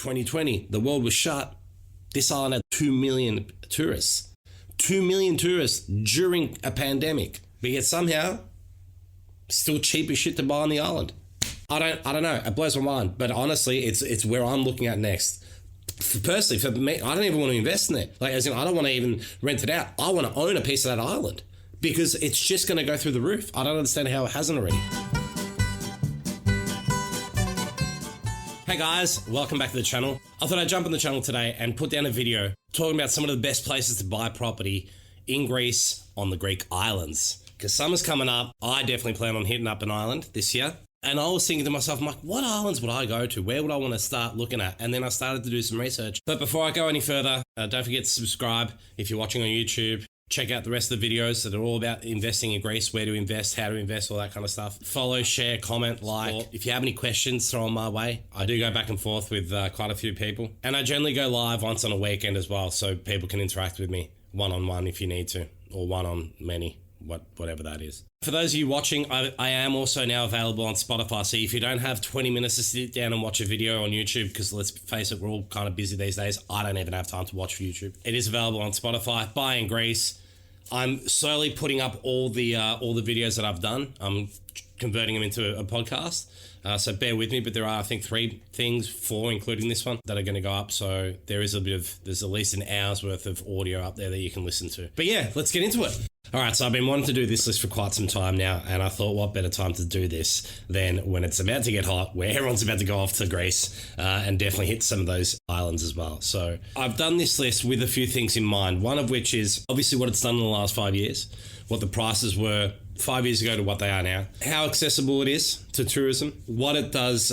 2020, the world was shut. This island had 2 million tourists. 2 million tourists during a pandemic. But yet somehow, still cheap as shit to buy on the island. I don't know. It blows my mind. But honestly, it's where I'm looking at next. Personally, for me, I don't even want to invest in it. Like, as in, I don't want to even rent it out. I want to own a piece of that island because it's just going to go through the roof. I don't understand how it hasn't already. Hey guys, welcome back to the channel. I thought I'd jump on the channel today and put down a video talking about some of the best places to buy property in Greece on the Greek islands. Because summer's coming up, I definitely plan on hitting up an island this year. And I was thinking to myself, I'm like, what islands would I go to? Where would I want to start looking at? And then I started to do some research. But before I go any further, don't forget to subscribe if you're watching on YouTube. Check out the rest of the videos that are all about investing in Greece, where to invest, how to invest, all that kind of stuff. Follow, share, comment, like. If you have any questions, throw them my way. I do go back and forth with quite a few people. And I generally go live once on a weekend as well, so people can interact with me one-on-one if you need to, or one-on-many, whatever that is. For those of you watching, I am also now available on Spotify. So if you don't have 20 minutes to sit down and watch a video on YouTube, because let's face it, we're all kind of busy these days. I don't even have time to watch YouTube. It is available on Spotify. Buy in Greece. I'm slowly putting up all the videos that I've done. I'm converting them into a podcast. So bear with me, but there are, I think, 4, including this one, that are going to go up. So there's at least an hour's worth of audio up there that you can listen to. But yeah, let's get into it. All right, so I've been wanting to do this list for quite some time now, and I thought what better time to do this than when it's about to get hot, where everyone's about to go off to Greece and definitely hit some of those islands as well. So I've done this list with a few things in mind, one of which is obviously what it's done in the last 5 years, what the prices were 5 years ago to what they are now, how accessible it is to tourism, what it does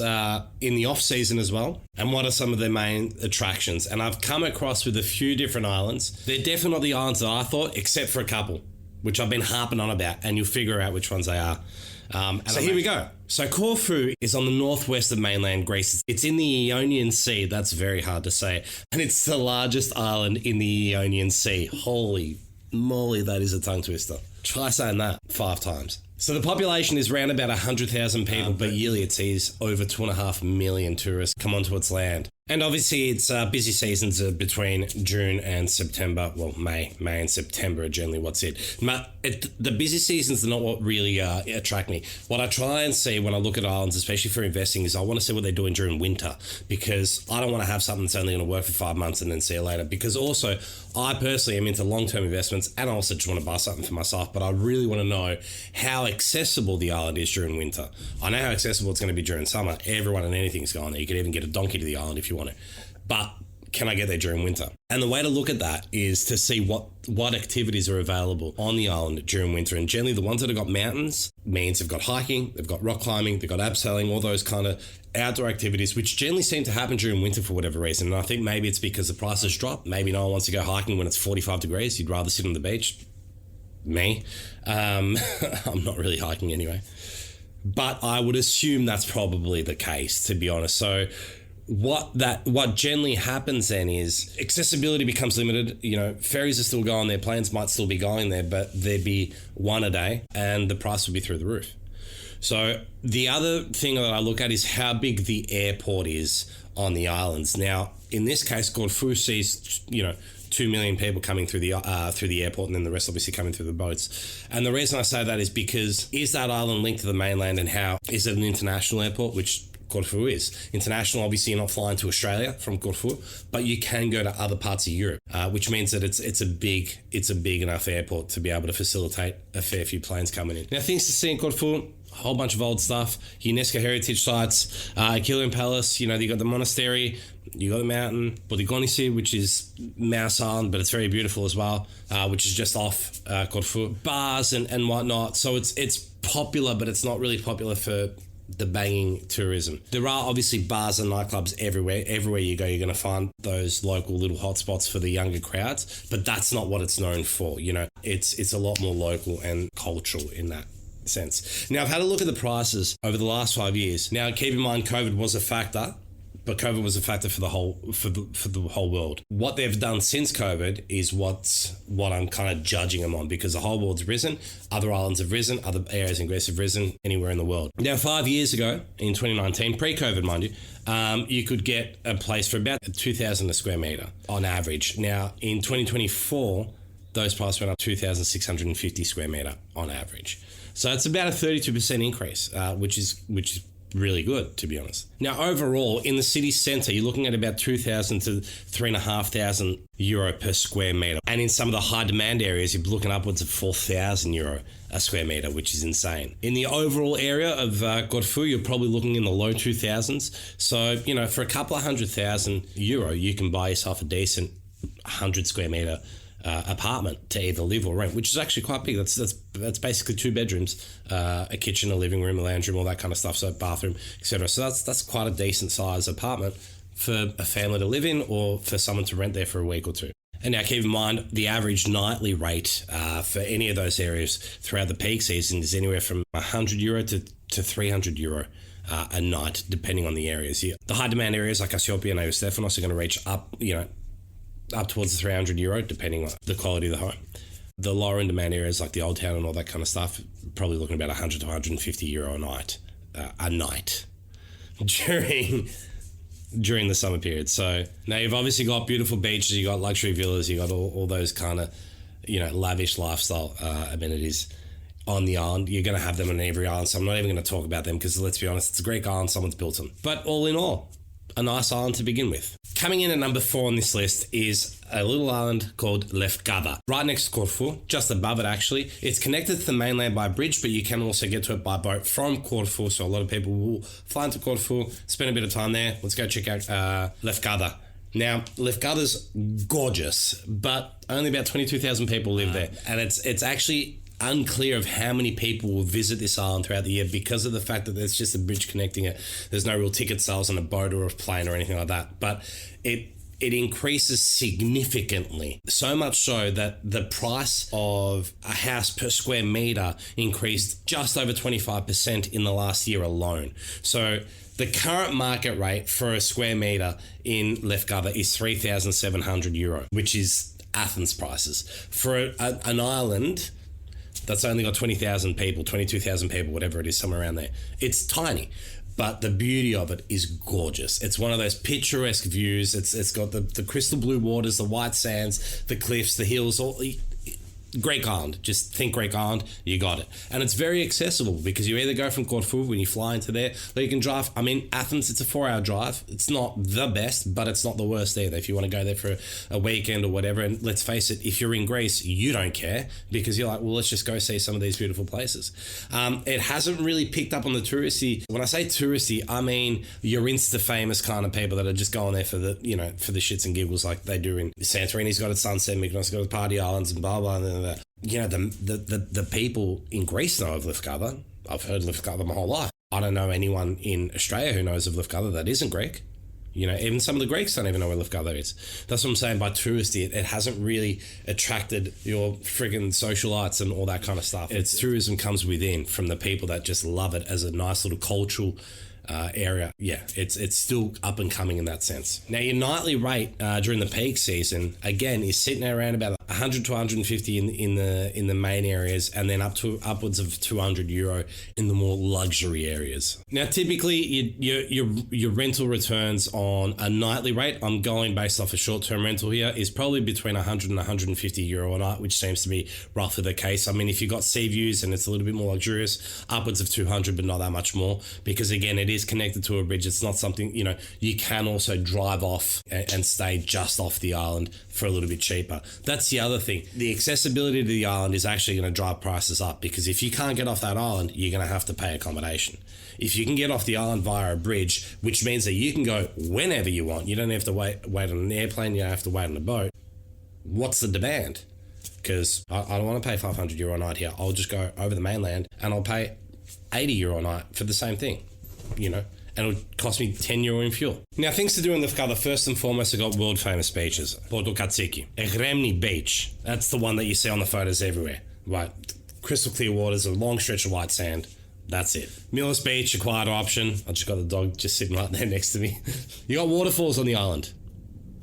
in the off-season as well, and what are some of their main attractions. And I've come across with a few different islands. They're definitely not the islands that I thought, except for a couple, which I've been harping on about, and you'll figure out which ones they are. So here we go. So Corfu is on the northwest of mainland Greece. It's in the Ionian Sea. That's very hard to say. And it's the largest island in the Ionian Sea. Holy moly, that is a tongue twister. Try saying that 5 times. So the population is around about 100,000 people, but yearly it sees over 2.5 million tourists come onto its land. And obviously its busy seasons are between June and September. Well, May and September are generally what's it. The busy seasons are not what really attract me. What I try and see when I look at islands, especially for investing, is I want to see what they're doing during winter, because I don't want to have something that's only going to work for 5 months and then see you later. Because also, I personally am into long-term investments, and I also just want to buy something for myself, but I really want to know how accessible the island is during winter. I know how accessible it's going to be during summer. Everyone and anything's going there. You can even get a donkey to the island if you want it. But can I get there during winter? And the way to look at that is to see what activities are available on the island during winter. And generally the ones that have got mountains means they've got hiking, they've got rock climbing, they've got abseiling, all those kind of outdoor activities, which generally seem to happen during winter for whatever reason. And I think maybe it's because the prices drop. Maybe no one wants to go hiking when it's 45 degrees. You'd rather sit on the beach. Me. I'm not really hiking anyway. But I would assume that's probably the case, to be honest. So what generally happens then is accessibility becomes limited. You know, ferries are still going there, planes might still be going there, but there'd be one a day and the price would be through the roof. So the other thing that I look at is how big the airport is on the islands. Now, in this case, Corfu sees, 2 million people coming through the airport, and then the rest obviously coming through the boats. And the reason I say that is because is that island linked to the mainland, and how is it an international airport, which Corfu is. International, obviously you're not flying to Australia from Corfu, but you can go to other parts of Europe, which means that it's a big enough airport to be able to facilitate a fair few planes coming in. Now, things to see in Corfu, a whole bunch of old stuff, UNESCO heritage sites, Achillean Palace, you got the monastery, you got the mountain, Bodigonisi, which is Mouse Island, but it's very beautiful as well, which is just off Corfu. Bars and whatnot, so it's popular, but it's not really popular for the banging tourism. There are obviously bars and nightclubs everywhere. Everywhere you go, you're going to find those local little hotspots for the younger crowds, but that's not what it's known for. It's a lot more local and cultural in that sense. Now, I've had a look at the prices over the last 5 years. Now, keep in mind, COVID was a factor, but COVID was a factor for the whole world. What they've done since COVID is what I'm kind of judging them on, because the whole world's risen, other islands have risen, other areas in Greece have risen, anywhere in the world. Now, 5 years ago, in 2019, pre-COVID, mind you, you could get a place for about 2,000 a square metre on average. Now, in 2024, those prices went up 2,650 square metre on average. So it's about a 32% increase, which is really good, to be honest. Now, overall, in the city centre, you're looking at about 2,000 to 3,500 euro per square metre. And in some of the high demand areas, you're looking upwards of 4,000 euro a square metre, which is insane. In the overall area of Corfu, you're probably looking in the low 2,000s. So, for a couple of €100,000, you can buy yourself a decent 100 square metre apartment to either live or rent, which is actually quite big. That's basically 2 bedrooms, a kitchen, a living room, a lounge room, all that kind of stuff, so bathroom, etc. So that's quite a decent size apartment for a family to live in, or for someone to rent there for a week or two. And now keep in mind, the average nightly rate for any of those areas throughout the peak season is anywhere from €100 to €300 a night, depending on the areas. The high demand areas like Asiopi and Stephanos are going to reach up towards the €300, depending on the quality of the home. The lower in demand areas like the Old Town and all that kind of stuff, probably looking about €100 to €150 a night during the summer period. So now you've obviously got beautiful beaches, you got luxury villas, you got all those kind of lavish lifestyle amenities on the island. You're going to have them on every island, so I'm not even going to talk about them, because let's be honest, it's a Greek island, someone's built them. But all in all, a nice island to begin with. Coming in at number 4 on this list is a little island called Lefkada, right next to Corfu, just above it actually. It's connected to the mainland by a bridge, but you can also get to it by boat from Corfu, so a lot of people will fly into Corfu, spend a bit of time there. Let's go check out Lefkada. Now, Lefkada's gorgeous, but only about 22,000 people live there, and it's actually unclear of how many people will visit this island throughout the year, because of the fact that there's just a bridge connecting it. There's no real ticket sales on a boat or a plane or anything like that, but it increases significantly, so much so that the price of a house per square metre increased just over 25% in the last year alone. So the current market rate for a square metre in Lefkada is €3,700, which is Athens prices. For an island that's only got 20,000 people, 22,000 people, whatever it is, somewhere around there. It's tiny, but the beauty of it is gorgeous. It's one of those picturesque views. It's got the crystal blue waters, the white sands, the cliffs, the hills, all Greek island. Just think Greek island, you got it. And it's very accessible, because you either go from Corfu when you fly into there, or you can drive. I mean, Athens, it's a 4-hour drive. It's not the best, but it's not the worst either. If you want to go there for a weekend or whatever, and let's face it, if you're in Greece, you don't care, because you're like, well, let's just go see some of these beautiful places. It hasn't really picked up on the touristy. When I say touristy, I mean your Insta-famous kind of people that are just going there for the shits and giggles, like they do in Santorini's got its sunset, Mykonos got its party islands, and blah, blah, blah. The people in Greece know of Lefkada. I've heard Lefkada my whole life. I don't know anyone in Australia who knows of Lefkada that isn't Greek. Even some of the Greeks don't even know where Lefkada is. That's what I'm saying by touristy. It hasn't really attracted your friggin' socialites and all that kind of stuff. It's tourism comes within, from the people that just love it as a nice little cultural area. Yeah, it's still up and coming in that sense. Now, your nightly rate during the peak season, again, is sitting around about 100 to 150 in the main areas, and then upwards of €200 in the more luxury areas. Now, typically, your rental returns on a nightly rate, I'm going based off a short-term rental here, is probably between €100 and €150 a night, which seems to be roughly the case. I mean, if you've got sea views and it's a little bit more luxurious, upwards of 200, but not that much more, because again, it is connected to a bridge. It's not something, you can also drive off and stay just off the island for a little bit cheaper. That's the other thing. The accessibility to the island is actually going to drive prices up, because if you can't get off that island, you're going to have to pay accommodation. If you can get off the island via a bridge, which means that you can go whenever you want, you don't have to wait on an airplane, you don't have to wait on a boat. What's the demand? Because I don't want to pay €500 a night here. I'll just go over the mainland and I'll pay €80 a night for the same thing, and it'll cost me €10 in fuel. Now, things to do in Lefkada, first and foremost, I've got world famous beaches. Porto Katsiki, Egremni Beach. That's the one that you see on the photos everywhere. Right, crystal clear waters, a long stretch of white sand, That's it. Milos Beach, a quiet option. I just got the dog just sitting right there next to me. You got waterfalls on the island.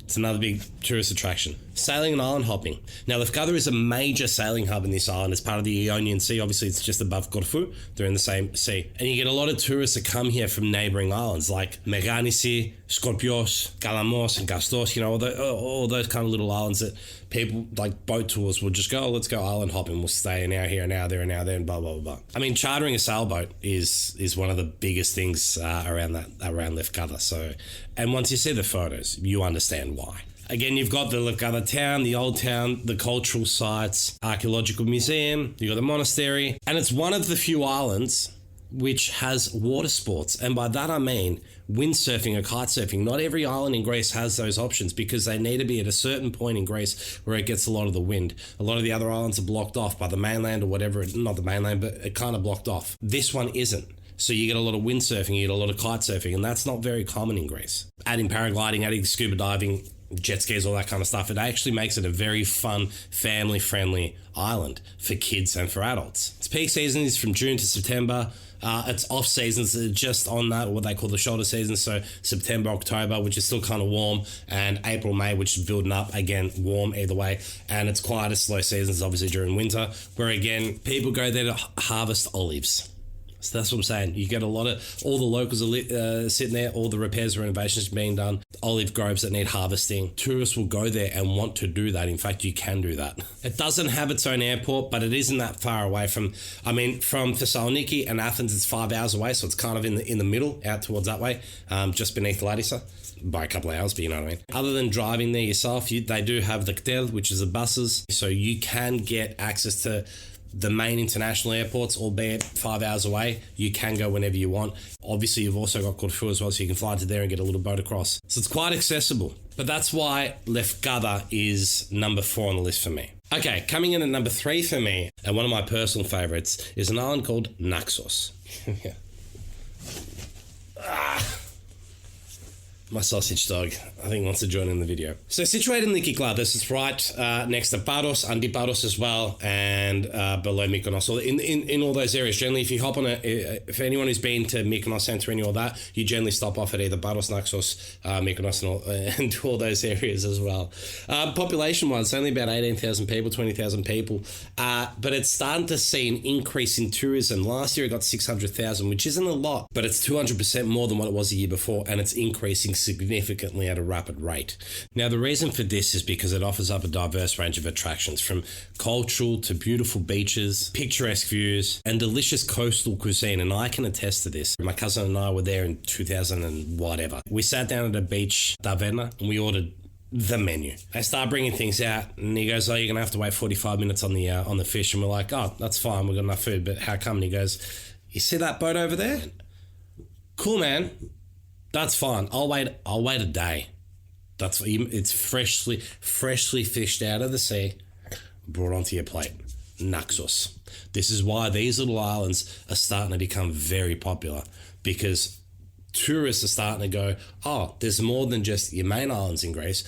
It's another big tourist attraction. Sailing and island hopping. Now, Lefkada is a major sailing hub in this island. It's part of the Ionian Sea. Obviously, it's just above Corfu. They're in the same sea. And you get a lot of tourists that come here from neighbouring islands like Meganisi, Skorpios, Galamos, and Gastos. You know, all those kind of little islands that people, like boat tours, will just go, let's go island hopping. We'll stay an hour here, an hour there, an hour there, and blah, blah, blah. I mean, chartering a sailboat is one of the biggest things around Lefkada. So, and once you see the photos, you understand why. Again, you've got the Lefkada town, the old town, the cultural sites, archaeological museum, you've got the monastery, and it's one of the few islands which has water sports. And by that I mean windsurfing or kite surfing. Not every island in Greece has those options because they need to be at a certain point in Greece where it gets a lot of the wind. A lot of the other islands are blocked off by the mainland or whatever, not the mainland, but it kind of blocked off. This one isn't. So you get a lot of windsurfing, you get a lot of kite surfing, and that's not very common in Greece. Adding paragliding, adding scuba diving, jet skis, all that kind of stuff, it actually makes it a very fun, family-friendly island for kids and for adults. Its peak season is from June to September. Its off seasons are just on that, what they call the shoulder season, so September, October, which is still kind of warm, and April, May, which is building up, again, warm either way, and its quietest slow seasons obviously during winter, where again, people go there to harvest olives. So that's what I'm saying. You get a lot of, all the locals are sitting there, all the repairs and renovations being done, olive groves that need harvesting. Tourists will go there and want to do that. In fact, you can do that. It doesn't have its own airport, but it isn't that far away from Thessaloniki and Athens, it's 5 hours away. So it's kind of in the middle, out towards that way, just beneath Larissa. By a couple of hours, but you know what I mean. Other than driving there yourself, they do have the KTEL, which is the buses. So you can get access to the main international airports, albeit 5 hours away. You can go whenever you want. Obviously, you've also got Corfu as well, so you can fly to there and get a little boat across. So it's quite accessible. But that's why Lefkada is number 4 on the list for me. Okay, coming in at number 3 for me, and one of my personal favourites, is an island called Naxos. Yeah. My sausage dog, I think, wants to join in the video. So situated in the Kyklados, it's right next to Paros, Antiparos as well, and below Mykonos. So in all those areas, generally, if you hop on if anyone who's been to Mykonos, Santorini, all that, you generally stop off at either Paros, Naxos, Mykonos, and to all those areas as well. Population-wise, it's only about 18,000 people, 20,000 people, but it's starting to see an increase in tourism. Last year, it got 600,000, which isn't a lot, but it's 200% more than what it was the year before, and it's increasing significantly at a rapid rate. Now, the reason for this is because it offers up a diverse range of attractions, from cultural to beautiful beaches, picturesque views, and delicious coastal cuisine, and I can attest to this. My cousin and I were there in 2000 and whatever. We sat down at a beach, taverna, and we ordered the menu. I start bringing things out, and he goes, "Oh, you're gonna have to wait 45 minutes on the fish," and we're like, "Oh, that's fine, we've got enough food, but how come?" And he goes, "You see that boat over there? Cool, man. That's fine. I'll wait a day. It's freshly fished out of the sea, brought onto your plate." Naxos. This is why these little islands are starting to become very popular, because tourists are starting to go, oh, there's more than just your main islands in Greece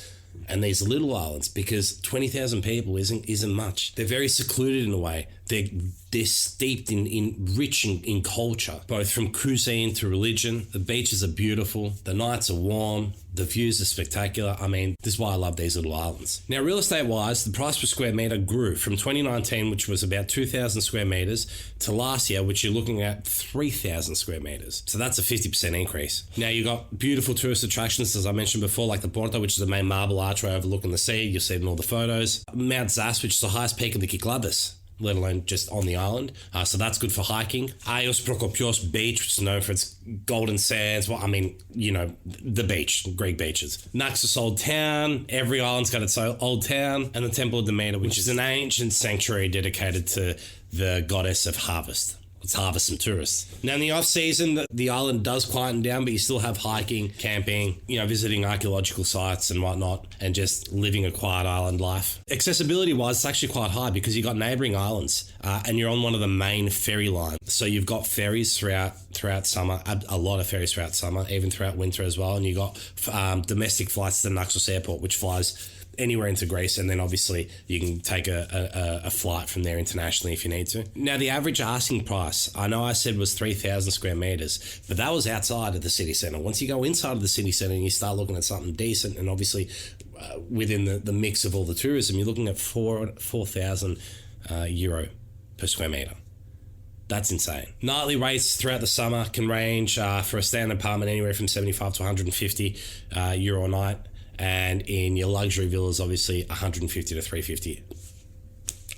and these little islands, because 20,000 people isn't much. They're very secluded in a way. They're steeped rich in culture, both from cuisine to religion. The beaches are beautiful. The nights are warm. The views are spectacular. I mean, this is why I love these little islands. Now, real estate wise, the price per square meter grew from 2019, which was about 2,000 square meters, to last year, which you're looking at 3,000 square meters. So that's a 50% increase. Now, you've got beautiful tourist attractions, as I mentioned before, like the Porta, which is the main marble archway overlooking the sea. You'll see it in all the photos. Mount Zas, which is the highest peak of the Kyklados, let alone just on the island. So that's good for hiking. Aios Prokopios Beach, which is known for its golden sands. Well, I mean, you know, the beach, Greek beaches. Naxos Old Town. Every island's got its own old town. And the Temple of Demeter, which is an ancient sanctuary dedicated to the goddess of harvest. Let's harvest some tourists. Now, in the off-season, the island does quieten down, but you still have hiking, camping, visiting archaeological sites and whatnot, and just living a quiet island life. Accessibility-wise, it's actually quite high because you've got neighbouring islands, and you're on one of the main ferry lines. So you've got ferries throughout summer, a lot of ferries throughout summer, even throughout winter as well, and you've got domestic flights to the Naxos airport, which flies anywhere into Greece, and then obviously you can take a flight from there internationally if you need to. Now, the average asking price, I know I said was 3,000 square meters, but that was outside of the city centre. Once you go inside of the city centre and you start looking at something decent, and obviously within the mix of all the tourism, you're looking at 4,000 euro per square metre. That's insane. Nightly rates throughout the summer can range for a standard apartment anywhere from 75 to 150 euro a night. And in your luxury villas, obviously 150 to 350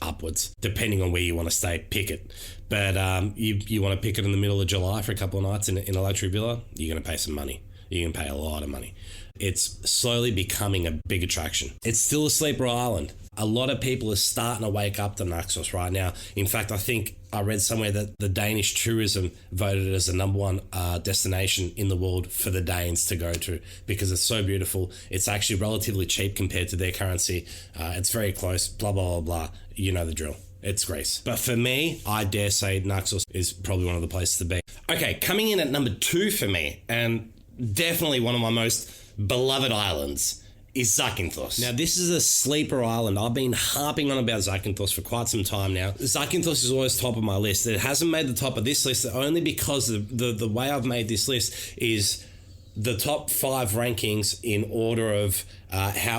upwards, depending on where you want to stay. Pick it. But you want to pick it in the middle of July for a couple of nights in a luxury villa, you're going to pay some money. You're going to pay a lot of money. It's slowly becoming a big attraction. It's still a sleeper island. A lot of people are starting to wake up to Naxos right now. In fact, I think I read somewhere that the Danish tourism voted it as the number one destination in the world for the Danes to go to because it's so beautiful. It's actually relatively cheap compared to their currency. It's very close, blah, blah, blah, blah. You know the drill. It's Greece. But for me, I dare say Naxos is probably one of the places to be. Okay, coming in at number 2 for me, and definitely one of my most beloved islands, is Zakynthos. Now, this is a sleeper island. I've been harping on about Zakynthos for quite some time now. Zakynthos is always top of my list. It hasn't made the top of this list only because the way I've made this list is the top 5 rankings in order of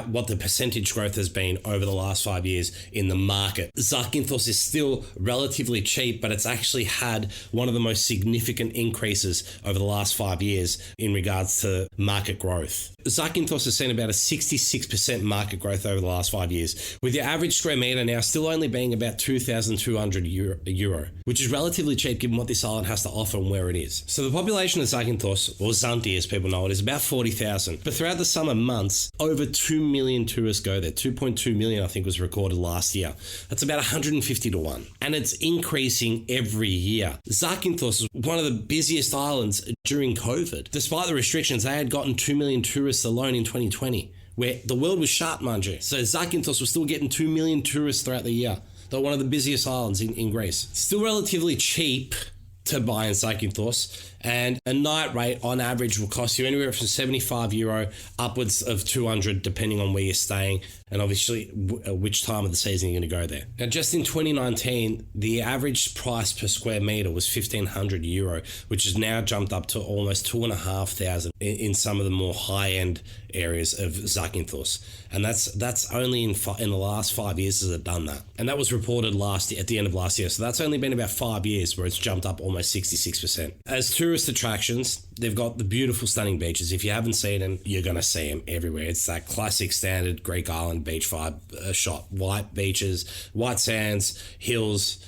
what the percentage growth has been over the last 5 years in the market. Zakynthos is still relatively cheap, but it's actually had one of the most significant increases over the last 5 years in regards to market growth. Zakynthos has seen about a 66% market growth over the last 5 years, with your average square metre now still only being about 2,200 euro, which is relatively cheap given what this island has to offer and where it is. So the population of Zakynthos, or Zanti as people know it, is about 40,000. But throughout the summer months, over 2 million tourists go there. 2.2 million, I think, was recorded last year. That's about 150 to 1. And it's increasing every year. Zakynthos is one of the busiest islands during COVID. Despite the restrictions, they had gotten 2 million tourists alone in 2020, where the world was shut, mind you. So Zakynthos was still getting 2 million tourists throughout the year. They're one of the busiest islands in Greece. Still relatively cheap to buy in Zakynthos, and a night rate on average will cost you anywhere from 75 euro upwards of 200 depending on where you're staying and obviously which time of the season you're going to go there. Now, just in 2019, the average price per square metre was 1,500 euro, which has now jumped up to almost 2,500 in some of the more high-end areas of Zakynthos. And that's only in the last 5 years has it done that. And that was reported at the end of last year. So that's only been about 5 years where it's jumped up almost 66%. As tourist attractions, they've got the beautiful, stunning beaches. If you haven't seen them, you're going to see them everywhere. It's that classic standard Greek island beach vibe shot. White beaches, white sands, hills,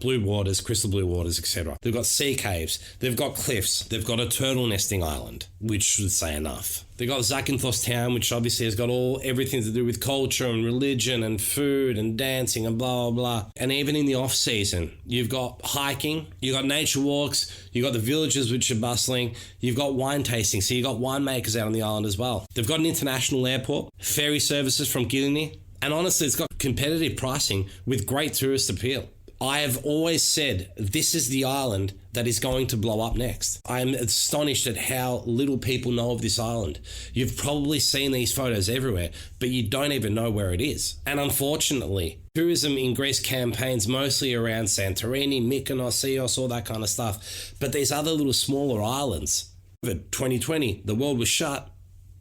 blue waters, crystal blue waters, etc. They've got sea caves, they've got cliffs, they've got a turtle nesting island, which should say enough. They've got Zakynthos town, which obviously has got everything to do with culture and religion and food and dancing and blah, blah, blah. And even in the off season, you've got hiking, you've got nature walks, you've got the villages which are bustling, you've got wine tasting, so you've got winemakers out on the island as well. They've got an international airport, ferry services from Crete, and honestly, it's got competitive pricing with great tourist appeal. I have always said this is the island that is going to blow up next. I am astonished at how little people know of this island. You've probably seen these photos everywhere, but you don't even know where it is. And unfortunately, tourism in Greece campaigns mostly around Santorini, Mykonos, Chios, all that kind of stuff. But these other little smaller islands, in 2020, the world was shut.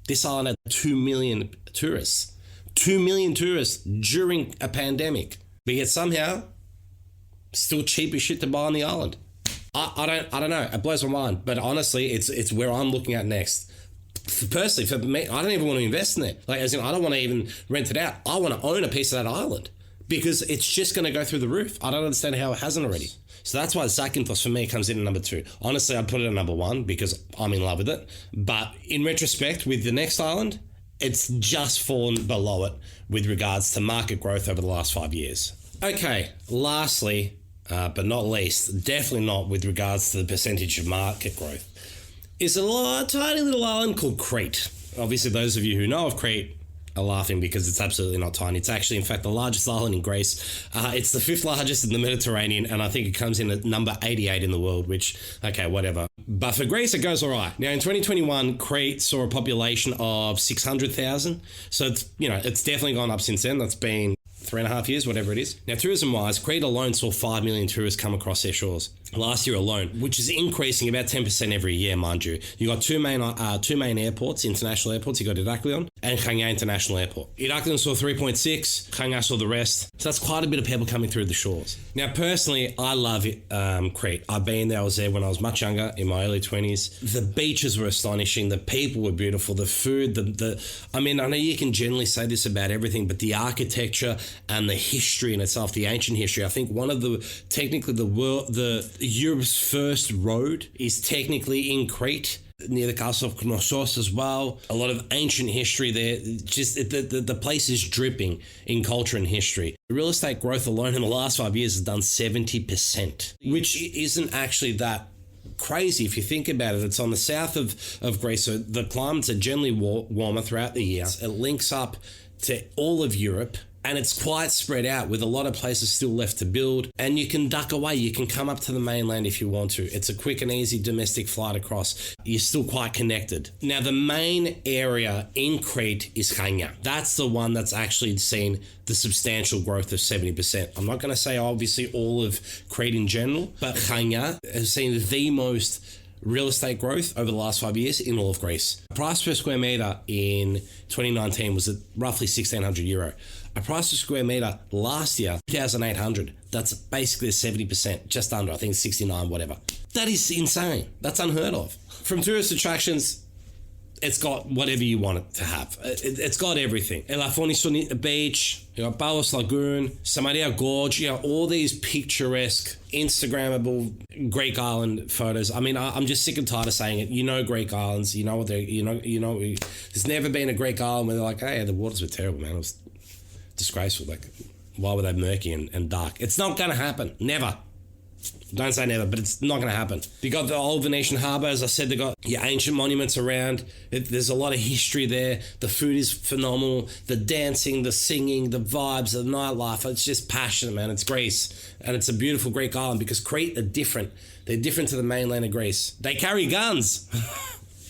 This island had 2 million tourists. 2 million tourists during a pandemic. But yet somehow, still cheap as shit to buy on the island. I don't know. It blows my mind. But honestly, it's where I'm looking at next. Personally, for me, I don't even want to invest in it. Like, as in, I don't want to even rent it out. I want to own a piece of that island because it's just going to go through the roof. I don't understand how it hasn't already. So that's why Zakynthos for me comes in at number 2. Honestly, I'd put it at number 1 because I'm in love with it. But in retrospect, with the next island, it's just fallen below it with regards to market growth over the last 5 years. Okay, lastly, but not least, definitely not with regards to the percentage of market growth, is a tiny little island called Crete. Obviously, those of you who know of Crete are laughing because it's absolutely not tiny. It's actually, in fact, the largest island in Greece. It's the 5th largest in the Mediterranean, and I think it comes in at number 88 in the world, which, okay, whatever. But for Greece, it goes all right. Now, in 2021, Crete saw a population of 600,000. So, it's definitely gone up since then. That's been 3.5 years, whatever it is. Now, tourism-wise, Crete alone saw 5 million tourists come across their shores last year alone, which is increasing about 10% every year, mind you. You got two main airports, international airports. You got Heraklion and Chania International Airport. Heraklion saw 3.6, Chania saw the rest. So that's quite a bit of people coming through the shores. Now, personally, I love Crete. I've been there. I was there when I was much younger, in my early 20s. The beaches were astonishing. The people were beautiful. The food, I know you can generally say this about everything, but the architecture and the history in itself, the ancient history. I think one of Europe's first road is technically in Crete, near the castle of Naxos as well. A lot of ancient history there. Just the place is dripping in culture and history. The real estate growth alone in the last 5 years has done 70%, which isn't actually that crazy if you think about it. It's on the south of Greece, so the climates are generally warmer throughout the year. It links up to all of Europe, and it's quite spread out with a lot of places still left to build. And you can duck away. You can come up to the mainland if you want to. It's a quick and easy domestic flight across. You're still quite connected. Now, the main area in Crete is Chania. That's the one that's actually seen the substantial growth of 70%. I'm not going to say obviously all of Crete in general, but Chania has seen the most real estate growth over the last 5 years in all of Greece. Price per square meter in 2019 was at roughly €1,600. A price per square meter last year, 2,800. That's basically a 70%, just under, I think 69, whatever. That is insane. That's unheard of. From tourist attractions, it's got whatever you want it to have. It's got everything. Elafoni Beach, you got Palos Lagoon, Samaria Gorge, all these picturesque, Instagrammable Greek island photos. I'm just sick and tired of saying it. Greek islands, what they're, there's never been a Greek island where they're like, hey, the waters were terrible, man. It was disgraceful. Like, why were they murky and dark? It's not going to happen. Never. Don't say never, but it's not going to happen. You got the old Venetian harbour, as I said. They got your ancient monuments around. There's a lot of history there. The food is phenomenal. The dancing, the singing, the vibes, the nightlife. It's just passionate, man. It's Greece, and it's a beautiful Greek island because Crete are different. They're different to the mainland of Greece. They carry guns,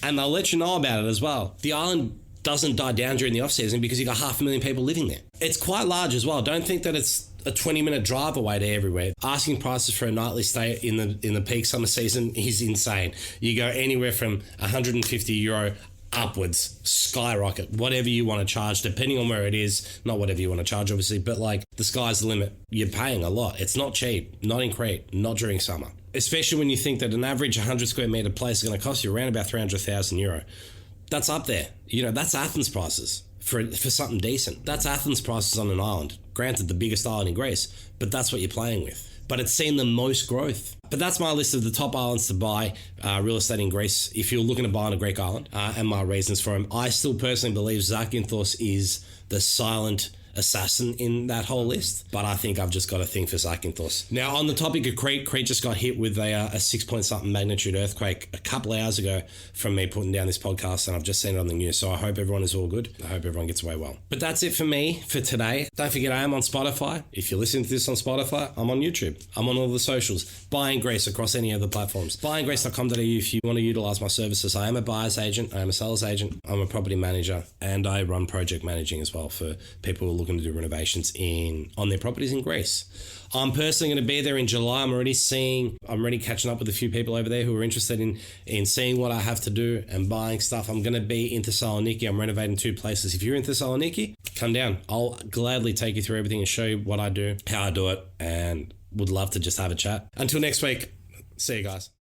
and they'll let you know about it as well. The island doesn't die down during the off-season because you got 500,000 people living there. It's quite large as well. Don't think that it's a 20-minute drive away to everywhere. Asking prices for a nightly stay in the peak summer season is insane. You go anywhere from €150 upwards, skyrocket, whatever you want to charge, depending on where it is. Not whatever you want to charge, obviously, but the sky's the limit. You're paying a lot. It's not cheap, not in Crete, not during summer. Especially when you think that an average 100 square meter place is going to cost you around about €300,000. That's up there. That's Athens prices for something decent. That's Athens prices on an island. Granted, the biggest island in Greece, but that's what you're playing with. But it's seen the most growth. But that's my list of the top islands to buy real estate in Greece if you're looking to buy on a Greek island, and my reasons for them. I still personally believe Zakynthos is the silent assassin in that whole list, but I think I've just got a thing for Zakynthos. Now, on the topic of Crete just got hit with a 6-point-something magnitude earthquake a couple of hours ago from me putting down this podcast, and I've just seen it on the news, so I hope everyone is all good. I hope everyone gets away well. But that's it for me for today. Don't forget, I am on Spotify. If you're listening to this on Spotify, I'm on YouTube. I'm on all the socials. Buying Greece across any of the platforms. Buyinggrace.com.au if you want to utilize my services. I am a buyer's agent. I am a seller's agent. I'm a property manager, and I run project managing as well for people who are looking to do renovations on their properties in Greece. I'm personally going to be there in July. I'm already catching up with a few people over there who are interested in seeing what I have to do and buying stuff. I'm going to be in Thessaloniki. I'm renovating 2 places. If you're in Thessaloniki, come down. I'll gladly take you through everything and show you what I do, how I do it, and would love to just have a chat. Until next week, see you guys.